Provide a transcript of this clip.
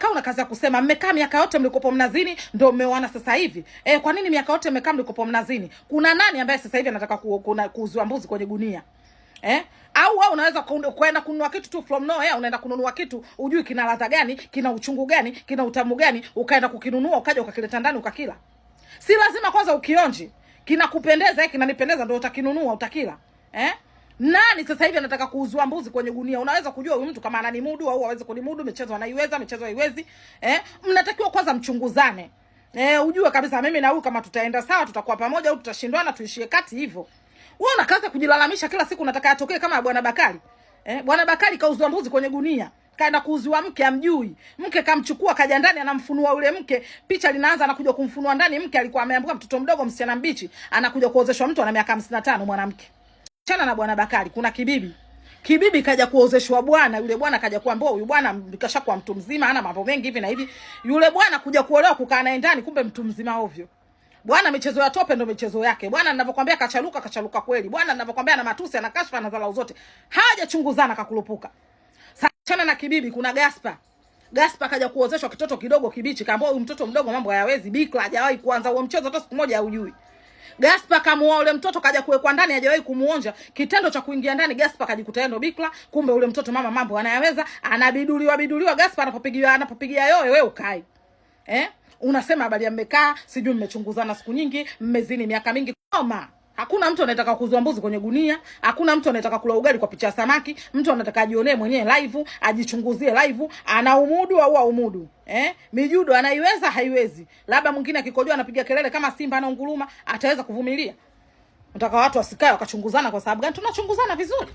unakaa una kazi ya kusema mmekaa miaka yote mlikopo mnazini ndio mmeoana sasa hivi. Kwa nini miaka yote mmekaa mlikopo mnazini? Kuna nani ambaye sasa hivi anataka kuuzwa mbuzi kwenye gunia? Au wewe unaweza kwenda kununua kitu tu from nowhere, unaenda kununua kitu ujui kina ladha gani, kina uchungu gani, kina utamu gani, ukaenda kukinunua ukaja ukakileta ndani ukakila. Si lazima kwanza ukionje. Kinakupendeza, kinanipendeza ndio utakinunua utakila. Nani sasa hivi anataka kuuzwa mbuzi kwenye gunia? Unaweza kujua huyu mtu kama ananimudu au hawezi kunimudu, michezo anaiweza, michezo haiwezi. Mnatakiwa kwanza mchunguzane. Ujue kabisa mimi na huyu kama tutaenda sawa, tutakuwa pamoja au tutashindwana, tuishie kati hivyo. Wewe unakaza kujilalamisha kila siku unataka atokee kama Bwana Bakari. Bwana Bakari kauzwa mbuzi kwenye gunia. Kaenda kuuziwa mke amjui. Mke kamchukua kaja ndani anamfunua yule mke. Picha linaanza anakuja kumfunua ndani mke alikuwa ameambuka mtoto mdogo msichana mbichi. Anakuja kuozeshwa mtu ana miaka 55 mwanamke. Chana na Bwana Bakari kuna kibibi. Kibibi kaja kuozeshwa bwana, yule bwana kaja kuambiwa huyu bwana kashakuwa mtu mzima, ana mambo mengi hivi na hivi. Yule bwana kuja kuolewa kukaa naye ndani kumbe mtu mzima ovyo. Bwana michezo ya tope ndo michezo yake. Bwana ninavyokuambia kachaluka kweli. Bwana ninavyokuambia na matusi na kashfa na dharau zote. Hajachunguzana kakulupuka. Chana na kibibi kuna Gaspa kaja kuozeshwa kitoto kidogo kibichi, kaambia huyu mtoto mdogo mambo hayawezi, bikla hajawahi kuanza huo mchezo hata siku moja hujui. Gaspa kamuoa ule mtoto kaja kuwekwa ndani hajawahi kumuonja. Kitendo cha kuingia ndani Gaspa kajikuta yeye ndo bikla, kumbe ule mtoto mama mambo anayaweza, anabiduliwa Gaspa anapopigia yowe wewe ukai. Unasema habari ya mmekaa, sijui mmechunguzana siku nyingi, mmezini miaka mingi. Koma. Hakuna mtu anataka kuuzwa mbuzi kwenye gunia, hakuna mtu anataka kula ugali kwa picha ya samaki, mtu anataka ajionee mwenyewe live, ajichunguzie live, anaumudu au aumudu. Mijudo anaiweza haiwezi. Labda mwingine akikojoa anapiga kelele kama simba anaunguruma, ataweza kuvumilia. Nataka watu wasikae wakachunguzana kwa sababu gani? Tunachunguzana vizuri.